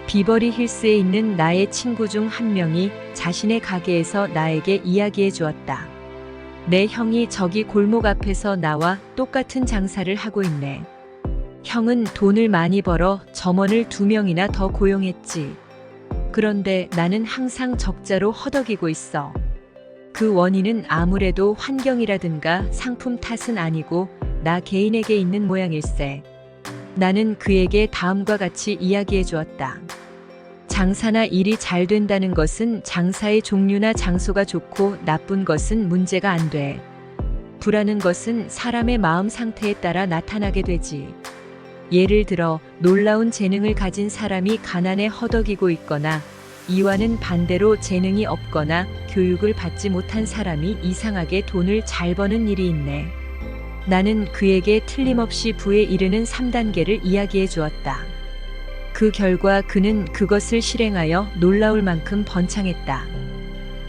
비버리 힐스에 있는 나의 친구 중 한 명이 자신의 가게에서 나에게 이야기해 주었다. 내 형이 저기 골목 앞에서 나와 똑같은 장사를 하고 있네. 형은 돈을 많이 벌어 점원을 2명이나 더 고용했지. 그런데 나는 항상 적자로 허덕이고 있어. 그 원인은 아무래도 환경이라든가 상품 탓은 아니고 나 개인에게 있는 모양일세. 나는 그에게 다음과 같이 이야기해 주었다. 장사나 일이 잘 된다는 것은 장사의 종류나 장소가 좋고 나쁜 것은 문제가 안 돼. 부라는 것은 사람의 마음 상태에 따라 나타나게 되지. 예를 들어 놀라운 재능을 가진 사람이 가난에 허덕이고 있거나 이와는 반대로 재능이 없거나 교육을 받지 못한 사람이 이상하게 돈을 잘 버는 일이 있네. 나는 그에게 틀림없이 부에 이르는 3단계를 이야기해 주었다. 그 결과 그는 그것을 실행하여 놀라울 만큼 번창했다.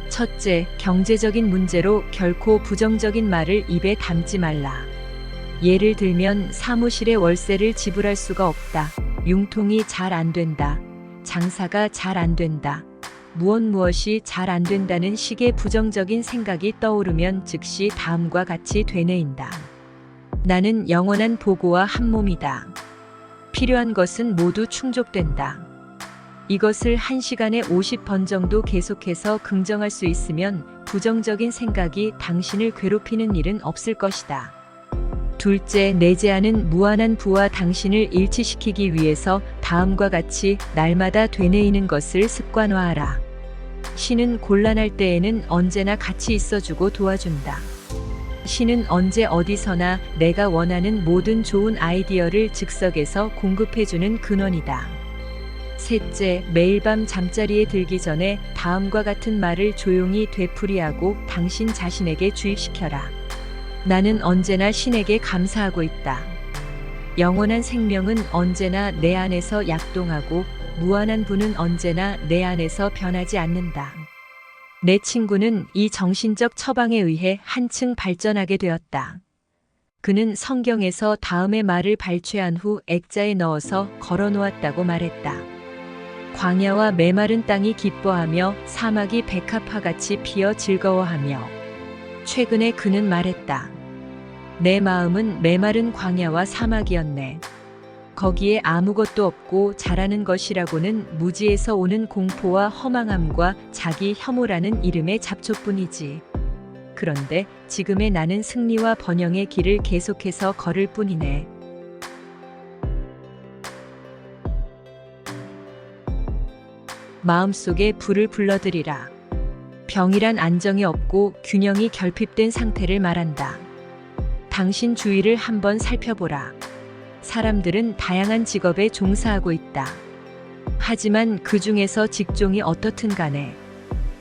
첫째, 경제적인 문제로 결코 부정적인 말을 입에 담지 말라. 예를 들면 사무실의 월세를 지불할 수가 없다. 융통이 잘 안 된다. 장사가 잘 안 된다. 무엇이 잘 안 된다는 식의 부정적인 생각이 떠오르면 즉시 다음과 같이 되뇌인다. 나는 영원한 보고와 한 몸이다. 필요한 것은 모두 충족된다. 이것을 1시간에 50번 정도 계속해서 긍정할 수 있으면 부정적인 생각이 당신을 괴롭히는 일은 없을 것이다. 둘째, 내재하는 무한한 부와 당신을 일치시키기 위해서 다음과 같이 날마다 되뇌이는 것을 습관화하라. 신은 곤란할 때에는 언제나 같이 있어주고 도와준다. 신은 언제 어디서나 내가 원하는 모든 좋은 아이디어를 즉석에서 공급해주는 근원이다. 셋째, 매일 밤 잠자리에 들기 전에 다음과 같은 말을 조용히 되풀이하고 당신 자신에게 주입시켜라. 나는 언제나 신에게 감사하고 있다. 영원한 생명은 언제나 내 안에서 약동하고 무한한 부는 언제나 내 안에서 변하지 않는다. 내 친구는 이 정신적 처방에 의해 한층 발전하게 되었다. 그는 성경에서 다음의 말을 발췌한 후 액자에 넣어서 걸어놓았다고 말했다. 광야와 메마른 땅이 기뻐하며 사막이 백합화같이 피어 즐거워하며. 최근에 그는 말했다. 내 마음은 메마른 광야와 사막이었네. 거기에 아무것도 없고 잘하는 것이라고는 무지에서 오는 공포와 허망함과 자기 혐오라는 이름의 잡초뿐이지. 그런데 지금의 나는 승리와 번영의 길을 계속해서 걸을 뿐이네. 마음속에 불을 불러들이라. 병이란 안정이 없고 균형이 결핍된 상태를 말한다. 당신 주위를 한번 살펴보라. 사람들은 다양한 직업에 종사하고 있다. 하지만 그 중에서 직종이 어떻든 간에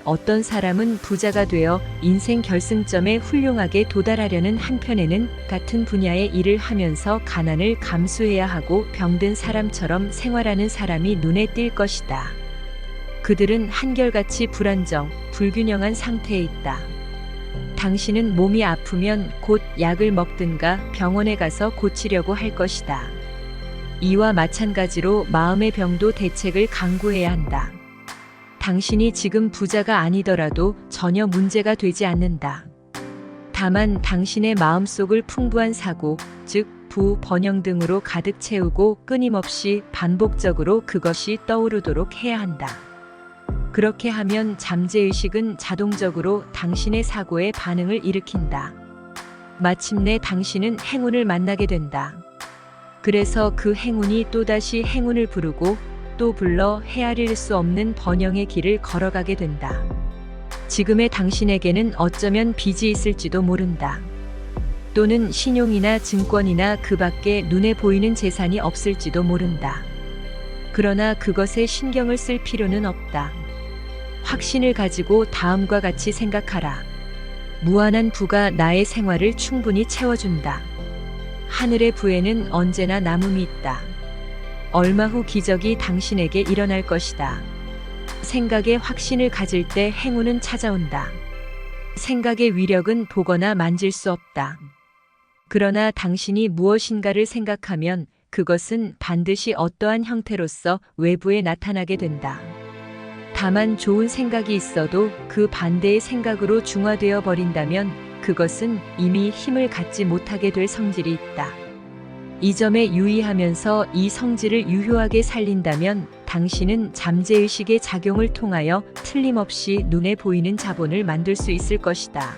어떤 사람은 부자가 되어 인생 결승점에 훌륭하게 도달하려는 한편에는 같은 분야의 일을 하면서 가난을 감수해야 하고 병든 사람처럼 생활하는 사람이 눈에 띌 것이다. 그들은 한결같이 불안정, 불균형한 상태에 있다. 당신은 몸이 아프면 곧 약을 먹든가 병원에 가서 고치려고 할 것이다. 이와 마찬가지로 마음의 병도 대책을 강구해야 한다. 당신이 지금 부자가 아니더라도 전혀 문제가 되지 않는다. 다만 당신의 마음속을 풍부한 사고, 즉 부, 번영 등으로 가득 채우고 끊임없이 반복적으로 그것이 떠오르도록 해야 한다. 그렇게 하면 잠재의식은 자동적으로 당신의 사고에 반응을 일으킨다. 마침내 당신은 행운을 만나게 된다. 그래서 그 행운이 또다시 행운을 부르고 또 불러 헤아릴 수 없는 번영의 길을 걸어가게 된다. 지금의 당신에게는 어쩌면 빚이 있을지도 모른다. 또는 신용이나 증권이나 그 밖에 눈에 보이는 재산이 없을지도 모른다. 그러나 그것에 신경을 쓸 필요는 없다. 확신을 가지고 다음과 같이 생각하라. 무한한 부가 나의 생활을 충분히 채워준다. 하늘의 부에는 언제나 남음이 있다. 얼마 후 기적이 당신에게 일어날 것이다. 생각에 확신을 가질 때 행운은 찾아온다. 생각의 위력은 보거나 만질 수 없다. 그러나 당신이 무엇인가를 생각하면 그것은 반드시 어떠한 형태로서 외부에 나타나게 된다. 다만 좋은 생각이 있어도 그 반대의 생각으로 중화되어 버린다면 그것은 이미 힘을 갖지 못하게 될 성질이 있다. 이 점에 유의하면서 이 성질을 유효하게 살린다면 당신은 잠재의식의 작용을 통하여 틀림없이 눈에 보이는 자본을 만들 수 있을 것이다.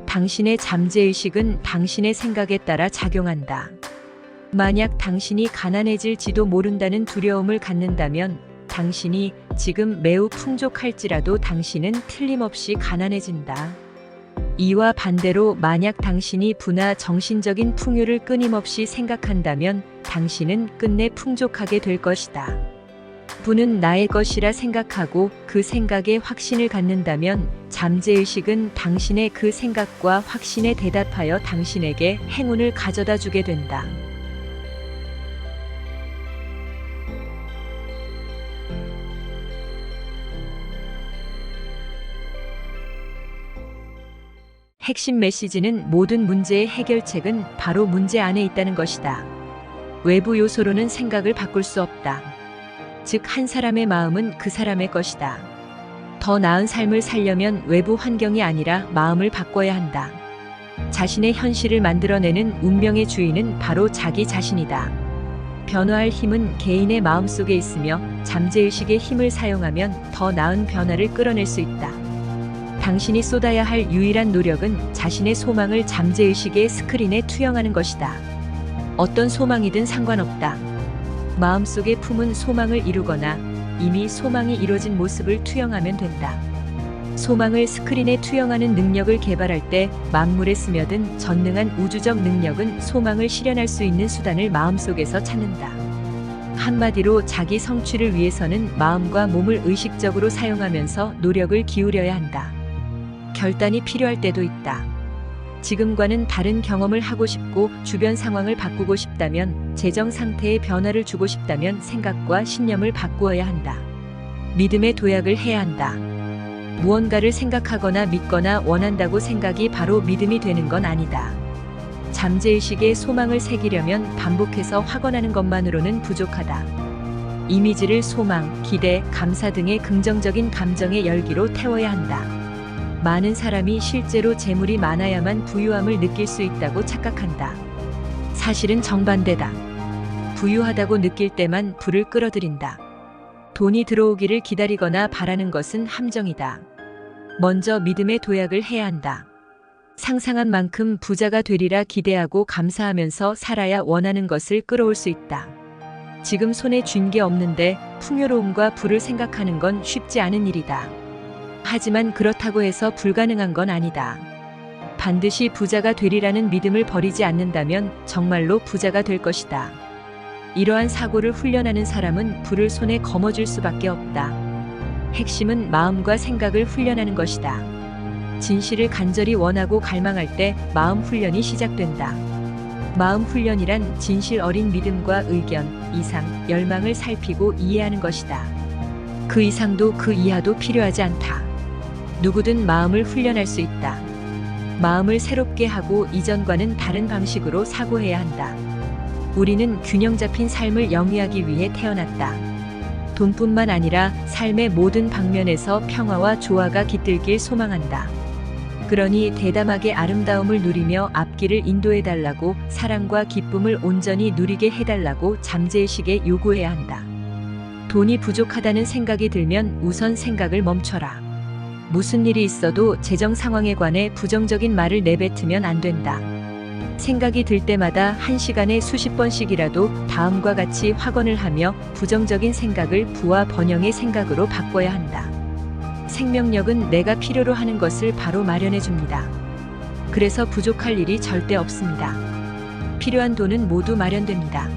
당신의 잠재의식은 당신의 생각에 따라 작용한다. 만약 당신이 가난해질지도 모른다는 두려움을 갖는다면 당신이 지금 매우 풍족할지라도 당신은 틀림없이 가난해진다. 이와 반대로 만약 당신이 부나 정신적인 풍요를 끊임없이 생각한다면 당신은 끝내 풍족하게 될 것이다. 부는 나의 것이라 생각하고 그 생각에 확신을 갖는다면 잠재의식은 당신의 그 생각과 확신에 대답하여 당신에게 행운을 가져다 주게 된다. 핵심 메시지는 모든 문제의 해결책은 바로 문제 안에 있다는 것이다. 외부 요소로는 생각을 바꿀 수 없다. 즉, 한 사람의 마음은 그 사람의 것이다. 더 나은 삶을 살려면 외부 환경이 아니라 마음을 바꿔야 한다. 자신의 현실을 만들어내는 운명의 주인은 바로 자기 자신이다. 변화할 힘은 개인의 마음 속에 있으며 잠재의식의 힘을 사용하면 더 나은 변화를 끌어낼 수 있다. 당신이 쏟아야 할 유일한 노력은 자신의 소망을 잠재의식의 스크린에 투영하는 것이다. 어떤 소망이든 상관없다. 마음속에 품은 소망을 이루거나 이미 소망이 이루어진 모습을 투영하면 된다. 소망을 스크린에 투영하는 능력을 개발할 때 만물에 스며든 전능한 우주적 능력은 소망을 실현할 수 있는 수단을 마음속에서 찾는다. 한마디로 자기 성취를 위해서는 마음과 몸을 의식적으로 사용하면서 노력을 기울여야 한다. 결단이 필요할 때도 있다. 지금과는 다른 경험을 하고 싶고 주변 상황을 바꾸고 싶다면, 재정 상태에 변화를 주고 싶다면 생각과 신념을 바꾸어야 한다. 믿음의 도약을 해야 한다. 무언가를 생각하거나 믿거나 원한다고 생각이 바로 믿음이 되는 건 아니다. 잠재의식에 소망을 새기려면 반복해서 확언하는 것만으로는 부족하다. 이미지를 소망, 기대, 감사 등의 긍정적인 감정의 열기로 태워야 한다. 많은 사람이 실제로 재물이 많아야만 부유함을 느낄 수 있다고 착각한다. 사실은 정반대다. 부유하다고 느낄 때만 불을 끌어들인다. 돈이 들어오기를 기다리거나 바라는 것은 함정이다. 먼저 믿음의 도약을 해야 한다. 상상한 만큼 부자가 되리라 기대하고 감사하면서 살아야 원하는 것을 끌어올 수 있다. 지금 손에 쥔 게 없는데 풍요로움과 부를 생각하는 건 쉽지 않은 일이다. 하지만 그렇다고 해서 불가능한 건 아니다. 반드시 부자가 되리라는 믿음을 버리지 않는다면 정말로 부자가 될 것이다. 이러한 사고를 훈련하는 사람은 부를 손에 거머쥘 수밖에 없다. 핵심은 마음과 생각을 훈련하는 것이다. 진실을 간절히 원하고 갈망할 때 마음 훈련이 시작된다. 마음 훈련이란 진실 어린 믿음과 의견, 이상, 열망을 살피고 이해하는 것이다. 그 이상도 그 이하도 필요하지 않다. 누구든 마음을 훈련할 수 있다. 마음을 새롭게 하고 이전과는 다른 방식으로 사고해야 한다. 우리는 균형 잡힌 삶을 영위하기 위해 태어났다. 돈뿐만 아니라 삶의 모든 방면에서 평화와 조화가 깃들길 소망한다. 그러니 대담하게 아름다움을 누리며 앞길을 인도해달라고, 사랑과 기쁨을 온전히 누리게 해달라고 잠재의식에 요구해야 한다. 돈이 부족하다는 생각이 들면 우선 생각을 멈춰라. 무슨 일이 있어도 재정 상황에 관해 부정적인 말을 내뱉으면 안 된다. 생각이 들 때마다 1시간에 수십 번씩이라도 다음과 같이 확언을 하며 부정적인 생각을 부와 번영의 생각으로 바꿔야 한다. 생명력은 내가 필요로 하는 것을 바로 마련해 줍니다. 그래서 부족할 일이 절대 없습니다. 필요한 돈은 모두 마련됩니다.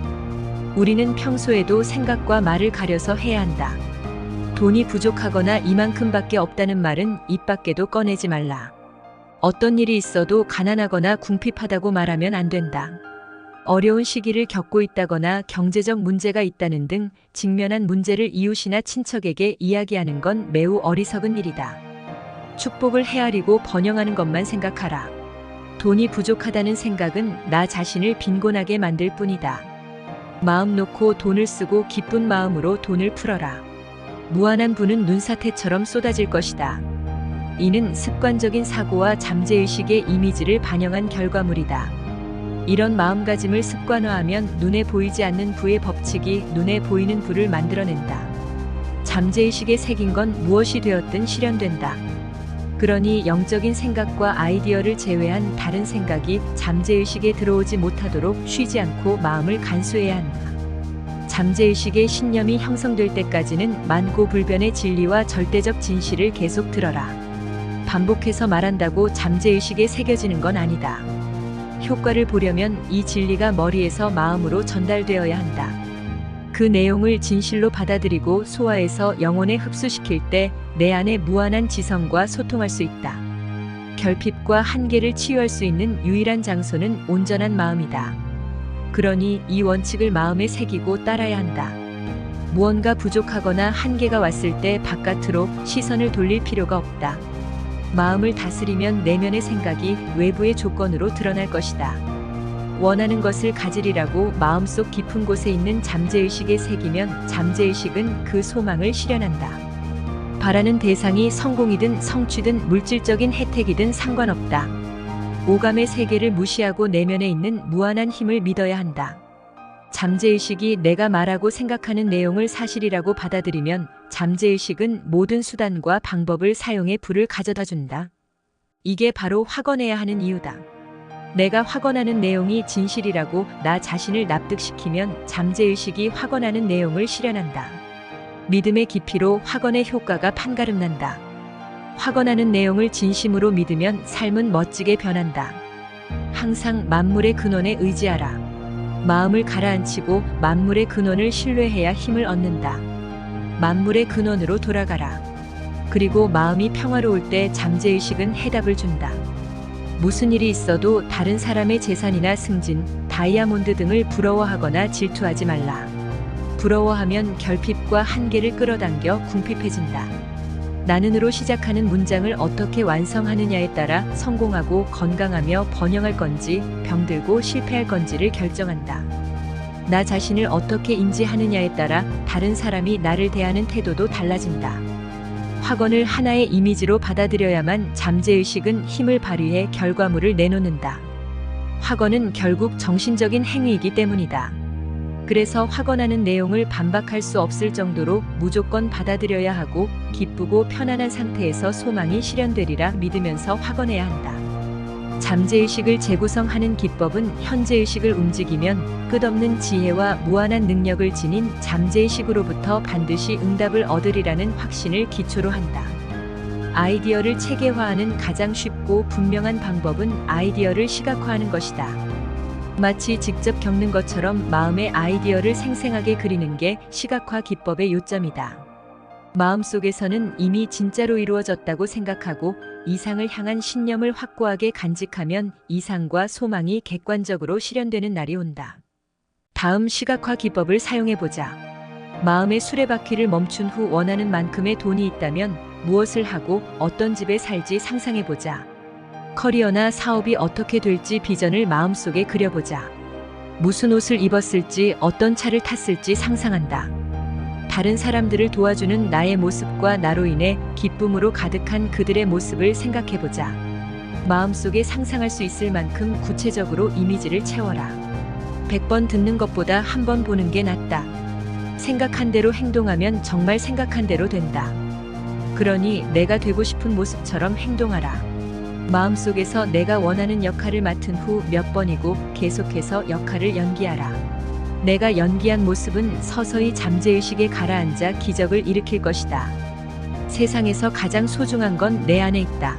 우리는 평소에도 생각과 말을 가려서 해야 한다. 돈이 부족하거나 이만큼밖에 없다는 말은 입 밖에도 꺼내지 말라. 어떤 일이 있어도 가난하거나 궁핍하다고 말하면 안 된다. 어려운 시기를 겪고 있다거나 경제적 문제가 있다는 등 직면한 문제를 이웃이나 친척에게 이야기하는 건 매우 어리석은 일이다. 축복을 헤아리고 번영하는 것만 생각하라. 돈이 부족하다는 생각은 나 자신을 빈곤하게 만들 뿐이다. 마음 놓고 돈을 쓰고 기쁜 마음으로 돈을 풀어라. 무한한 부는 눈사태처럼 쏟아질 것이다. 이는 습관적인 사고와 잠재의식의 이미지를 반영한 결과물이다. 이런 마음가짐을 습관화하면 눈에 보이지 않는 부의 법칙이 눈에 보이는 부를 만들어낸다. 잠재의식에 새긴 건 무엇이 되었든 실현된다. 그러니 영적인 생각과 아이디어를 제외한 다른 생각이 잠재의식에 들어오지 못하도록 쉬지 않고 마음을 간수해야 한다. 잠재의식의 신념이 형성될 때까지는 만고불변의 진리와 절대적 진실을 계속 들어라. 반복해서 말한다고 잠재의식에 새겨지는 건 아니다. 효과를 보려면 이 진리가 머리에서 마음으로 전달되어야 한다. 그 내용을 진실로 받아들이고 소화해서 영혼에 흡수시킬 때 내 안에 무한한 지성과 소통할 수 있다. 결핍과 한계를 치유할 수 있는 유일한 장소는 온전한 마음이다. 그러니 이 원칙을 마음에 새기고 따라야 한다. 무언가 부족하거나 한계가 왔을 때 바깥으로 시선을 돌릴 필요가 없다. 마음을 다스리면 내면의 생각이 외부의 조건으로 드러날 것이다. 원하는 것을 가지리라고 마음속 깊은 곳에 있는 잠재의식에 새기면 잠재의식은 그 소망을 실현한다. 바라는 대상이 성공이든 성취든 물질적인 혜택이든 상관없다. 오감의 세계를 무시하고 내면에 있는 무한한 힘을 믿어야 한다. 잠재의식이 내가 말하고 생각하는 내용을 사실이라고 받아들이면 잠재의식은 모든 수단과 방법을 사용해 부를 가져다 준다. 이게 바로 확언해야 하는 이유다. 내가 확언하는 내용이 진실이라고 나 자신을 납득시키면 잠재의식이 확언하는 내용을 실현한다. 믿음의 깊이로 확언의 효과가 판가름난다. 확언하는 내용을 진심으로 믿으면 삶은 멋지게 변한다. 항상 만물의 근원에 의지하라. 마음을 가라앉히고 만물의 근원을 신뢰해야 힘을 얻는다. 만물의 근원으로 돌아가라. 그리고 마음이 평화로울 때 잠재의식은 해답을 준다. 무슨 일이 있어도 다른 사람의 재산이나 승진, 다이아몬드 등을 부러워하거나 질투하지 말라. 부러워하면 결핍과 한계를 끌어당겨 궁핍해진다. 나는으로 시작하는 문장을 어떻게 완성하느냐에 따라 성공하고 건강하며 번영할 건지 병들고 실패할 건지를 결정한다. 나 자신을 어떻게 인지하느냐에 따라 다른 사람이 나를 대하는 태도도 달라진다. 확언을 하나의 이미지로 받아들여야만 잠재의식은 힘을 발휘해 결과물을 내놓는다. 확언은 결국 정신적인 행위이기 때문이다. 그래서 확언하는 내용을 반박할 수 없을 정도로 무조건 받아들여야 하고 기쁘고 편안한 상태에서 소망이 실현되리라 믿으면서 확언해야 한다. 잠재의식을 재구성하는 기법은 현재의식을 움직이면 끝없는 지혜와 무한한 능력을 지닌 잠재의식으로부터 반드시 응답을 얻으리라는 확신을 기초로 한다. 아이디어를 체계화하는 가장 쉽고 분명한 방법은 아이디어를 시각화하는 것이다. 마치 직접 겪는 것처럼 마음의 아이디어를 생생하게 그리는 게 시각화 기법의 요점이다. 마음속에서는 이미 진짜로 이루어졌다고 생각하고 이상을 향한 신념을 확고하게 간직하면 이상과 소망이 객관적으로 실현되는 날이 온다. 다음 시각화 기법을 사용해보자. 마음의 수레바퀴를 멈춘 후 원하는 만큼의 돈이 있다면 무엇을 하고 어떤 집에 살지 상상해보자. 커리어나 사업이 어떻게 될지 비전을 마음속에 그려보자. 무슨 옷을 입었을지 어떤 차를 탔을지 상상한다. 다른 사람들을 도와주는 나의 모습과 나로 인해 기쁨으로 가득한 그들의 모습을 생각해보자. 마음속에 상상할 수 있을 만큼 구체적으로 이미지를 채워라. 100번 듣는 것보다 한 번 보는 게 낫다. 생각한 대로 행동하면 정말 생각한 대로 된다. 그러니 내가 되고 싶은 모습처럼 행동하라. 마음속에서 내가 원하는 역할을 맡은 후 몇 번이고 계속해서 역할을 연기하라. 내가 연기한 모습은 서서히 잠재의식에 가라앉아 기적을 일으킬 것이다. 세상에서 가장 소중한 건 내 안에 있다.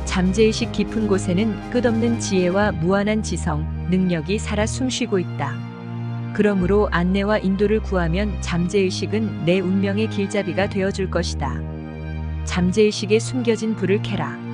잠재의식 깊은 곳에는 끝없는 지혜와 무한한 지성, 능력이 살아 숨쉬고 있다. 그러므로 안내와 인도를 구하면 잠재의식은 내 운명의 길잡이가 되어줄 것이다. 잠재의식에 숨겨진 불을 켜라.